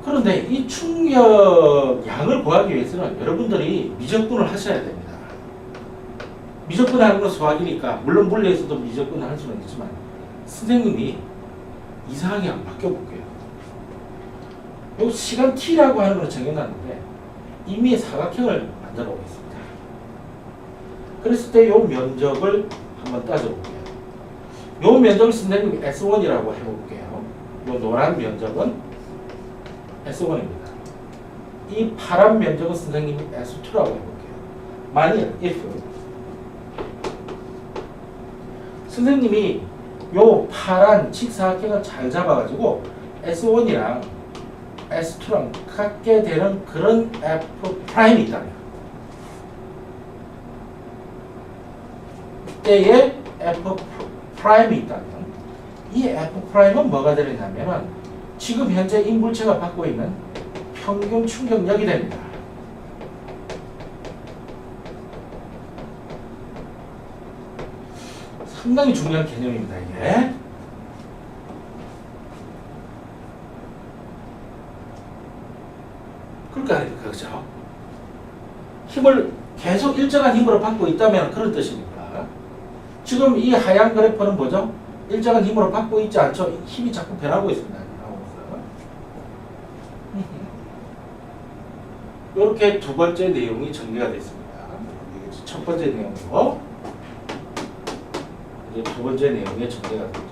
그런데 이 충격량을 구하기 위해서는 여러분들이 미적분을 하셔야 됩니다. 미적분 하는 건 수학이니까 물론 물리에서도 미적분을 할 수는 있지만 선생님이 이상하게 한번 바꿔볼게요. 요 시간 T라고 하는 걸 정해놨는데 이미 사각형을 만들어 보겠습니다. 그랬을 때 요 면적을 한번 따져볼게요. 요 면적을 선생님이 S1이라고 해볼게요. 요 노란 면적은 S1입니다. 이 파란 면적은 선생님이 S2라고 해볼게요. 만일 if 선생님이 요 파란 직사각형을 잘 잡아가지고 S1이랑 S2랑 같게 되는 그런 F'이 있다면 그때의 F'이 있다면 이 F'은 뭐가 되느냐면 지금 현재 이 물체가 받고 있는 평균 충격력이 됩니다. 상당히 중요한 개념입니다, 이게. 그러니까 그렇죠. 힘을 계속 일정한 힘으로 받고 있다면 그런 뜻입니까? 지금 이 하얀 그래프는 뭐죠? 일정한 힘으로 받고 있지 않죠? 힘이 자꾸 변하고 있습니다. 이렇게 두 번째 내용이 정리가 됐습니다. 첫 번째 내용이고 이제 두 번째 내용이 정리가 됐죠.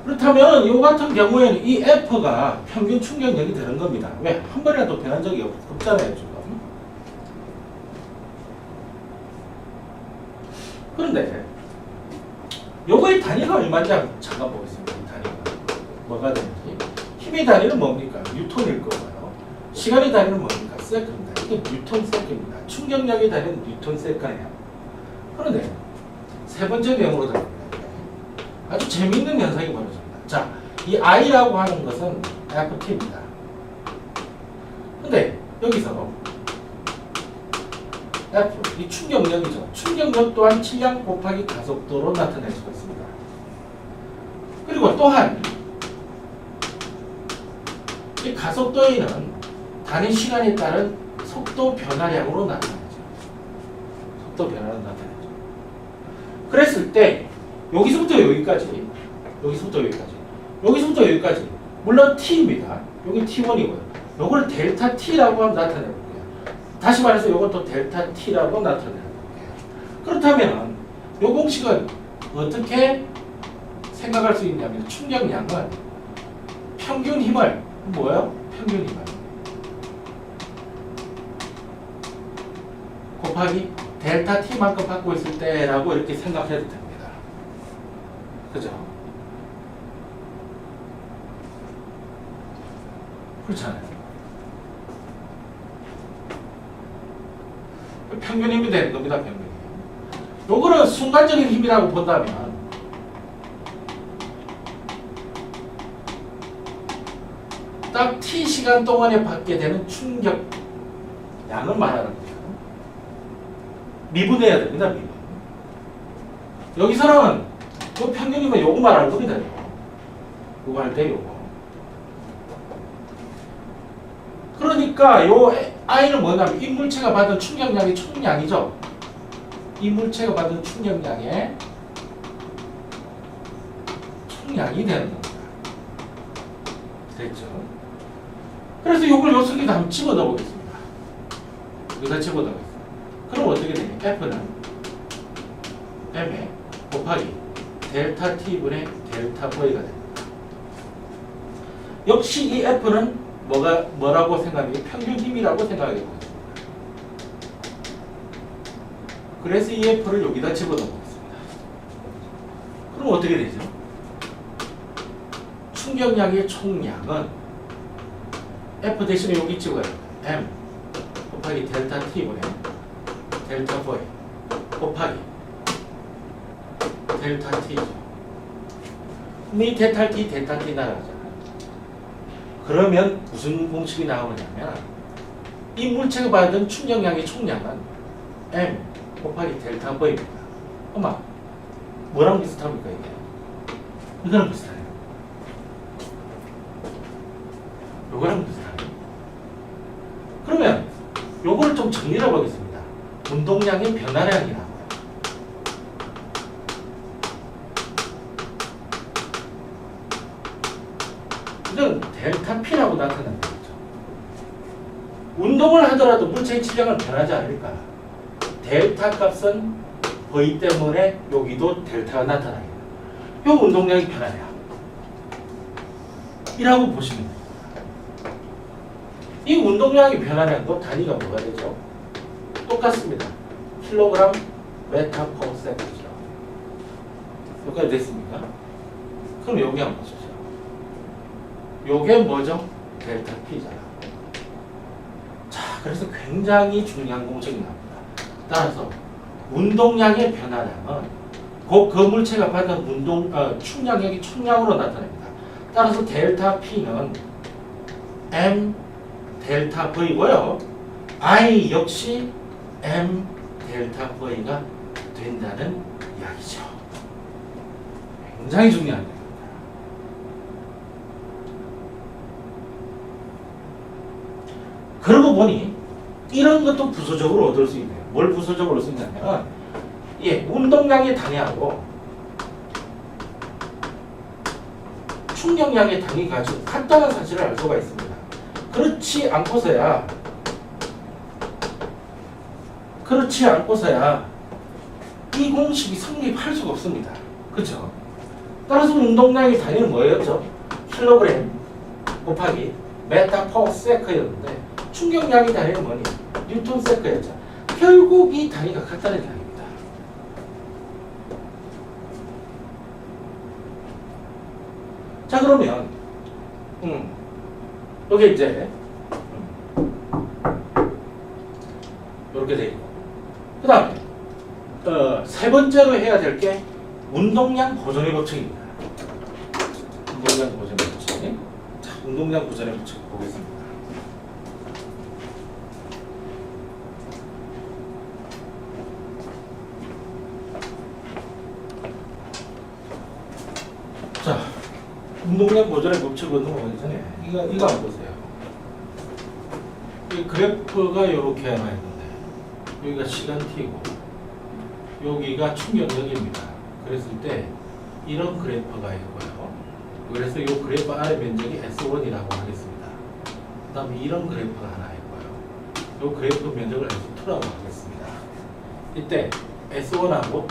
그렇다면 이 같은 경우에는 이 F가 평균 충격력이 되는 겁니다. 왜? 한 번이라도 변한 적이 없잖아요, 지금. 그런데 요거의 단위가 얼마인지 한번 잠깐 보겠습니다. 이 단위가 뭐가 되는지. 힘의 단위는 뭡니까? 뉴턴일 거고요. 시간의 단위는 뭡니까? 세컨입니다. 이게 뉴턴 세컨입니다. 충격력의 단위는 뉴턴 세컨이에요. 그런데 세 번째 내용으로 들어갑니다. 아주 재미있는 현상이 벌어집니다. 자, 이 I라고 하는 것은 FT입니다. 근데 여기서 F, 이 충격력이죠. 충격력 또한 질량 곱하기 가속도로 나타낼 수가 있습니다. 그리고 또한 이 가속도에는 단위 시간에 따른 속도 변화량으로 나타나죠. 속도 변화로 나타나죠. 그랬을 때 여기서부터 여기까지, 여기서부터 여기까지, 여기서부터 여기까지, 물론 t입니다. 여기 t1이고요. 요걸 델타 t라고 하면 나타낼 거예요. 다시 말해서 요것도 델타 t라고 나타낼 거예요. 그렇다면 요 공식은 어떻게 생각할 수 있냐면 충격량은 평균 힘을 뭐예요? 평균 힘을 곱하기 델타 t만큼 받고 있을 때라고 이렇게 생각해도 됩니다. 그죠? 그렇잖아요. 평균 힘이 되는 겁니다. 평균 힘. 요거는 순간적인 힘이라고 본다면 딱 t 시간 동안에 받게 되는 충격 양을 말하는 거예요. 미분해야 됩니다. 미분. 여기서는 요 평균이면 요거 말하는 겁니다. 요거 할 때 요거. 그러니까 요 I는 뭐냐면 인물체가 받은 충격량의 총량이죠. 인물체가 받은 충격량의 총량이 되는 겁니다. 됐죠? 그래서 요걸 요 속에다 한번 집어넣어 보겠습니다. 여기다 집어넣어 보겠습니다. 그럼 어떻게 되냐? F는 M에 곱하기 델타 T분의 델타 V가 됩니다. 역시 이 F는 뭐라고 생각해요? 평균 힘이라고 생각하게 됩니다. 그래서 이 F를 여기다 집어넣어 보겠습니다. 그럼 어떻게 되죠? 충격량의 총량은 F 대신에 여기 찍어요. M 곱하기 델타 T분의 델타 V 곱하기 델타 T죠. 이 델타 T 날아가잖아요. 그러면 무슨 공식이 나오냐면 인물체가 받은 충격량의 총량은 M 곱하기 델타 V입니다. 엄마, 뭐랑 비슷합니까 이게? 이거랑 비슷해요. 요거랑 비슷해요. 그러면 요거를 좀 정리를 해보겠습니다. 운동량의 변화량이라고요. 이건 델타 P라고 나타나는 거죠. 운동을 하더라도 물체의 질량은 변하지 않으니까 델타 값은 V 때문에 여기도 델타가 나타나요. 요 운동량이 변화량 이라고 보시면 됩니다. 이 운동량의 변화량도 단위가 뭐가 되죠? 똑같습니다. 킬로그램 메타 퍼 세컨드죠. 여기까지 됐습니까? 그럼 여기 한번 보시죠. 요게 뭐죠? 델타 P잖아. 자, 그래서 굉장히 중요한 공식이 나옵니다. 따라서 운동량의 변화량은 그 물체가 받은 충량력이 총량으로 나타납니다. 따라서 델타 P는 M 델타 V고요. I 역시 M 델타 V가 된다는 이야기죠. 굉장히 중요한 거예요. 그러고 보니 이런 것도 부수적으로 얻을 수 있네요. 뭘 부수적으로 얻을 수 있냐면 운동량의 단위하고 충격량의 단위가 좀 같다는 사실을 알 수가 있습니다. 그렇지 않고서야 이 공식이 성립할 수가 없습니다. 그렇죠? 따라서 운동량의 단위는 뭐였죠? 킬로그램 곱하기 메타 퍼 세컨이었는데 충격량의 단위는 뭐니? 뉴턴 세컨이었죠. 결국 이 단위가 같다는 이야기입니다. 자 그러면 여기 이제 이렇게 돼 있고 그 다음에 세 번째로 해야 될 게 운동량 보존의 법칙입니다. 운동량 보존의 법칙. 자, 운동량 보존의 법칙 보겠습니다. 자, 운동량 보존의 법칙으로 넘어가기 전에 이거 한번 보세요. 이 그래프가 이렇게 하나 있는데 여기가 시간 t고 여기가 충격력입니다. 그랬을 때 이런 그래프가 있고요. 그래서 이 그래프 아래 면적이 S1이라고 하겠습니다. 그 다음에 이런 그래프가 하나 있고요. 이 그래프 면적을 S2라고 하겠습니다. 이때 S1하고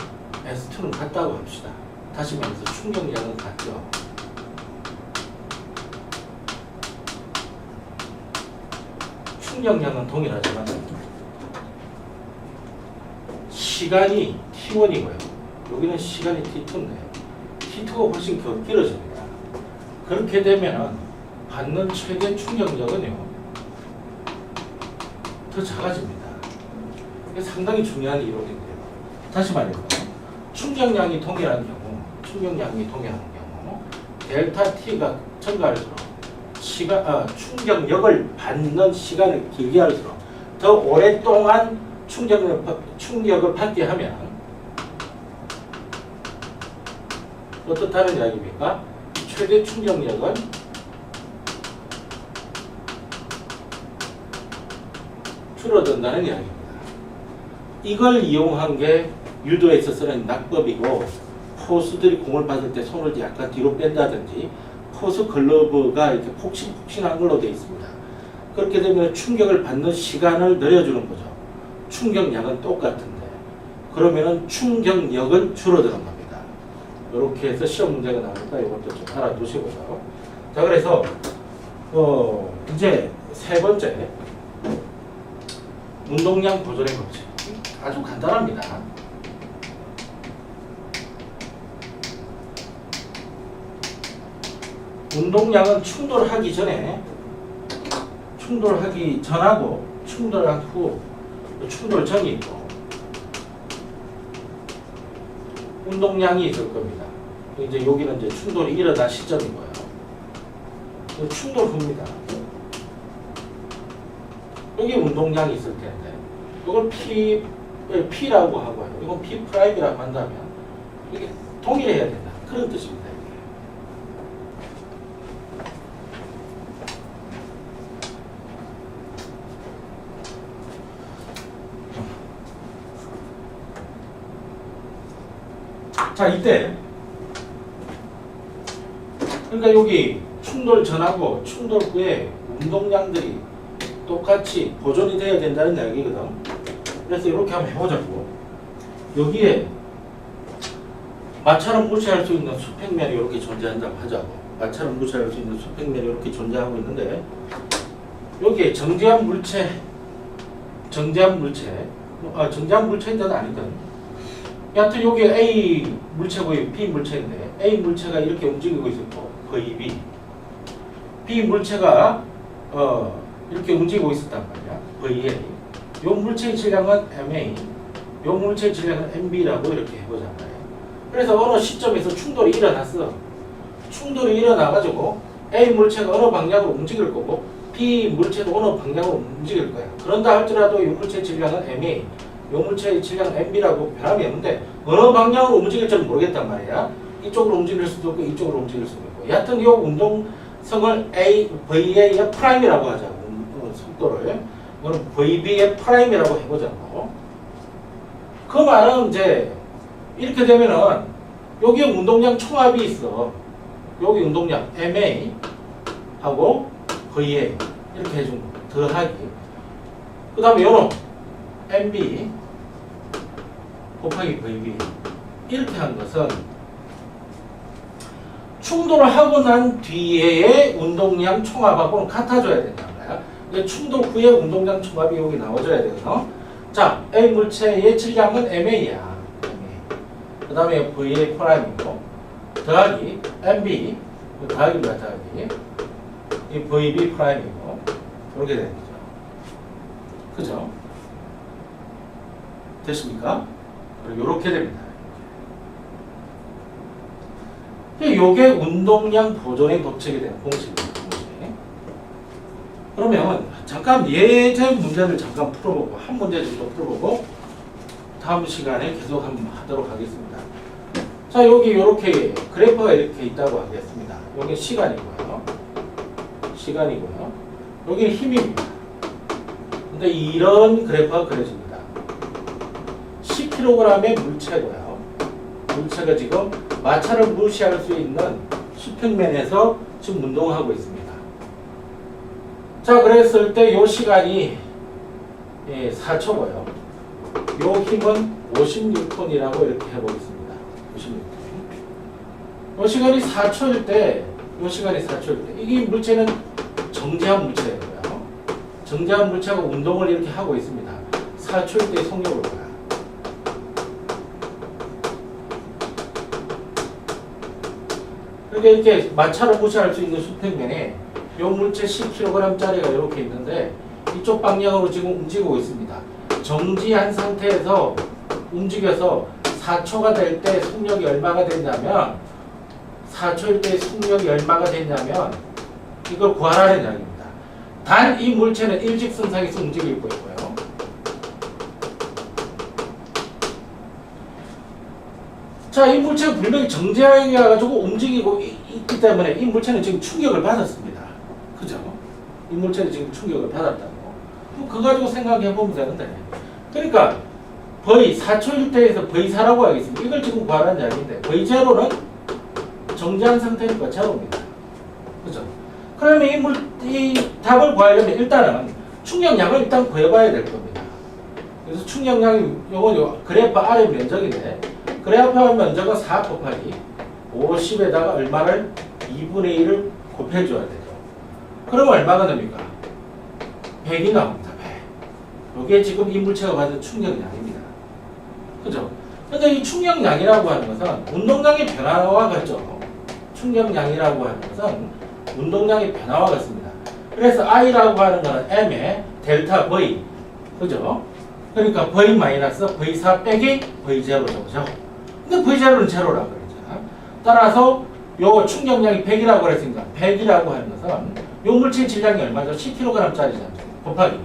S2는 같다고 합시다. 다시 말해서 충격량은 같죠. 충격량은 동일하지만 시간이 T1이고요. 여기는 시간이 T2인데 T2가 훨씬 길어집니다. 그렇게 되면 받는 최대 충격력은요 더 작아집니다. 이게 상당히 중요한 이론인데요. 다시 말해서 충격량이 동일한 경우 델타 T가 증가할수록 충격력을 받는 시간을 길게 할수록 더 오랫동안 충격을 받게 하면 어떻다는 이야기입니까? 최대 충격력은 줄어든다는 이야기입니다. 이걸 이용한 게 유도에서 쓰는 낙법이고 포수들이 공을 받을 때 손을 약간 뒤로 뺀다든지 포수 글러브가 이렇게 폭신한 걸로 되어 있습니다. 그렇게 되면 충격을 받는 시간을 늘려주는 거죠. 충격량은 똑같은데 그러면은 충격력은 줄어드는 겁니다. 이렇게 해서 시험 문제가 나오니까 이것도 좀 알아두시고요. 자 그래서 이제 세 번째 운동량 보존의 법칙 아주 간단합니다. 운동량은 충돌하기 전하고 충돌한 후 충돌 전이 있고 운동량이 있을 겁니다. 이제 여기는 이제 충돌이 일어난 시점이고요. 충돌 후입니다. 여기 운동량이 있을 텐데 이걸 P라고 하고요. 이건 P'이라고 한다면 이게 동일해야 된다. 그런 뜻입니다. 자 이때 그러니까 여기 충돌 전하고 충돌 후에 운동량들이 똑같이 보존이 되어야 된다는 이야기거든. 그래서 이렇게 한번 해보자고. 여기에 마찰은 무시할 수 있는 수평면이 이렇게 존재한다고 하자고. 마찰은 무시할 수 있는 수평면이 이렇게 존재하고 있는데 여기에 정지한 물체인지는 아니든 여하튼 여기 A 물체고 B 물체인데 A 물체가 이렇게 움직이고 있었고 VB B 물체가 이렇게 움직이고 있었단 말이야. VA 요 물체의 질량은 MA 요 물체의 질량은 MB라고 이렇게 해보자 말이야. 그래서 어느 시점에서 충돌이 일어났어. 충돌이 일어나가지고 A 물체가 어느 방향으로 움직일 거고 B 물체도 어느 방향으로 움직일 거야. 그런다 할지라도 이 물체의 질량은 MA 요 물체의 질량은 MB라고 변함이 없는데 어느 방향으로 움직일지는 모르겠단 말이야. 이쪽으로 움직일 수도 있고 이쪽으로 움직일 수도 있고 여하튼 이 운동성을 VA의 프라임이라고 하자고. 속도를 이거는 VB의 프라임이라고 해보자고. 그 말은 이제 이렇게 되면은 여기에 운동량 총합이 있어. 여기 운동량 MA 하고 VA 이렇게 해준 거 더하기 그 다음에 요런 MB 곱하기 VB 이렇게 한 것은 충돌을 하고 난 뒤에 운동량 총합하고는 같아져야 된단 말이야. 충돌 후에 운동량 총합이 여기 나와줘야 되거든. 자, A 물체의 질량은 MA야. 그 다음에 VA 프라임이고 더하기 MB 더하기입니다. 더하기. 이 VB 프라임이고 이렇게 되는 거죠. 그죠? 됐습니까? 이렇게 됩니다. 이게 운동량 보존에 도착이 되는 공식입니다. 공식. 그러면 잠깐 예제 문제를 잠깐 풀어보고 한 문제 정도 풀어보고 다음 시간에 계속 한번 하도록 하겠습니다. 자, 여기 이렇게 그래프가 이렇게 있다고 하겠습니다. 여기 시간이고요. 시간이고요. 여기는 힘입니다. 근데 이런 그래프가 그려집니다. 10kg의 물체고요. 물체가 지금 마찰을 무시할 수 있는 수평면에서 지금 운동하고 있습니다. 자, 그랬을 때 이 시간이 4초고요. 이 힘은 50N이라고 이렇게 해보겠습니다. 50N. 이 시간이 4초일 때, 이게 물체는 정지한 물체고요. 정지한 물체가 운동을 이렇게 하고 있습니다. 4초일 때 속력을 봐요. 그러니까 이렇게 마찰을 무시할 수 있는 수평면에 이 물체 10kg짜리가 이렇게 있는데 이쪽 방향으로 지금 움직이고 있습니다. 정지한 상태에서 움직여서 4초가 될 때 속력이 얼마가 되냐면 4초일 때 속력이 얼마가 되냐면 이걸 구하라는 이야기입니다. 단 이 물체는 일직선상에서 움직이고 있고요. 자, 이 물체가 분명히 정지해가지고 움직이고 있기 때문에 이 물체는 지금 충격을 받았습니다. 그죠? 이 물체는 지금 충격을 받았다고. 그거 가지고 생각해보면 되는데. 그러니까 V 4초일 때에서 V4라고 하겠습니다. 이걸 지금 구하라는 이야기인데 V0는 정지한 상태니까 제로입니다. 그죠? 그러면 이 답을 구하려면 일단은 충격량을 일단 구해봐야 될 겁니다. 그래서 충격량이 요건 그래프 아래 면적인데 그래프 면적은 4 곱하기 50에다가 얼마를 2분의 1을 곱해줘야 되죠. 그러면 얼마가 됩니까? 100이 나옵니다. 100. 이게 지금 이 물체가 받은 충격량입니다. 그죠? 근데 이 충격량이라고 하는 것은 운동량의 변화와 같죠. 충격량이라고 하는 것은 운동량의 변화와 같습니다. 그래서 I라고 하는 것은 M의 델타 V. 그죠? 그러니까 V 마이너스 V4 빼기 V0죠. 그죠? 근데 V0는 제로라고 그랬잖아. 따라서 요 충격량이 100이라고 그랬으니까 100이라고 하는 것은 요 물체의 질량이 얼마죠? 10kg짜리잖아요. 곱하기.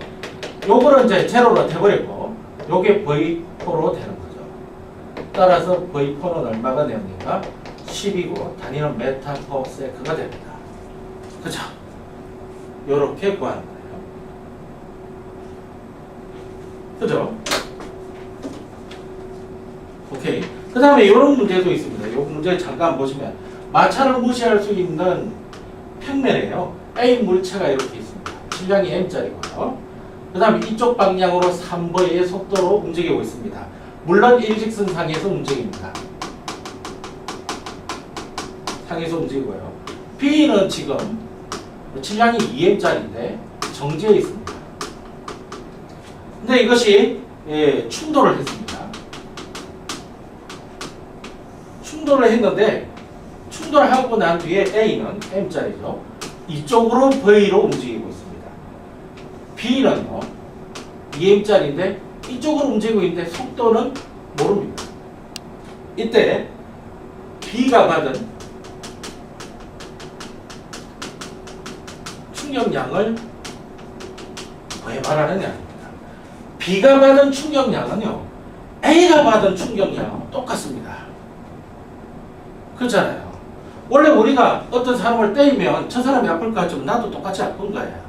요거는 이제 제로로 돼버렸고 요게 V4로 되는 거죠. 따라서 V4는 얼마가 됩니까? 10이고 단위는 메타 퍼 세크가 됩니다. 그죠? 요렇게 구하는 거예요. 그죠? 오케이. 그 다음에 이런 문제도 있습니다. 이 문제 잠깐 보시면 마찰을 무시할 수 있는 평면에요. A 물체가 이렇게 있습니다. 질량이 M짜리고요. 그 다음에 이쪽 방향으로 3보의 속도로 움직이고 있습니다. 물론 일직선상에서 움직입니다. 상에서 움직이고요. B는 지금 질량이 2M짜리인데 정지해 있습니다. 근데 이것이 충돌을 했습니다. 충돌을 했는데 충돌하고 난 뒤에 A는 M짜리죠. 이쪽으로 V로 움직이고 있습니다. B는요 2M짜리인데 이쪽으로 움직이고 있는데 속도는 모릅니다. 이때 B가 받은 충격량을 구해봐라는 이야기입니다. B가 받은 충격량은요 A가 받은 충격량은 똑같습니다. 그렇잖아요. 원래 우리가 어떤 사람을 때리면 저 사람이 아플 것 같지만 나도 똑같이 아픈 거예요.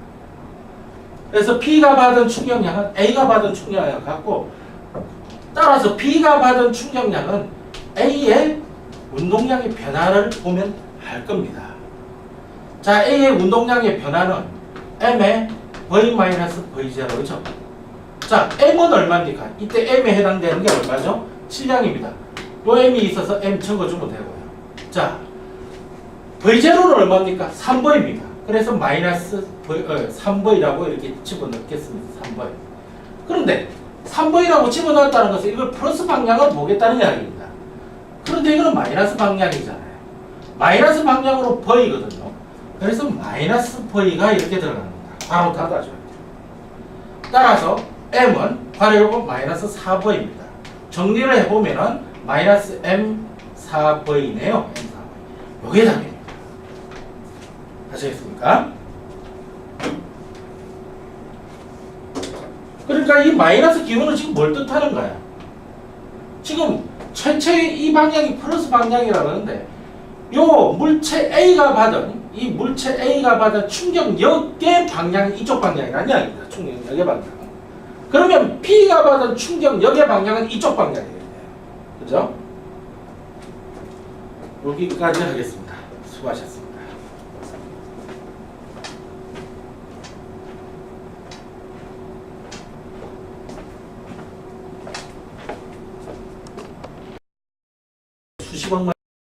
그래서 B가 받은 충격량은 A가 받은 충격량 같고 따라서 B가 받은 충격량은 A의 운동량의 변화를 보면 알 겁니다. 자, A의 운동량의 변화는 M의 V-V0죠. 자, M은 얼마입니까? 이때 M에 해당되는 게 얼마죠? 질량입니다. 요 M이 있어서 M 적어주면 되고요. 자, V0는 얼마입니까? 3V입니다. 그래서 마이너스 3V라고 이렇게 집어넣겠습니다. 3V. 그런데 3V라고 집어넣었다는 것은 이걸 플러스 방향을 보겠다는 이야기입니다. 그런데 이거는 마이너스 방향이잖아요. 마이너스 방향으로 V거든요. 그래서 마이너스 V가 이렇게 들어갑니다. 바로 닫아줘야 돼요. 따라서 M은 괄호열고 마이너스 4V입니다. 정리를 해보면은 마이너스 M4V네요. M4V. 요게 답입니다. 아시겠습니까? 그러니까 이 마이너스 기호는 지금 뭘 뜻하는 거야? 지금 최초의 이 방향이 플러스 방향이라는데 요 물체 A가 받은 이 물체 A가 받은 충격역의 방향이 이쪽 방향이라는 이야기입니다. 충격역의 방향. 그러면 P가 받은 충격역의 방향은 이쪽 방향이에요. 그죠? 여기까지 하겠습니다. 수고하셨습니다.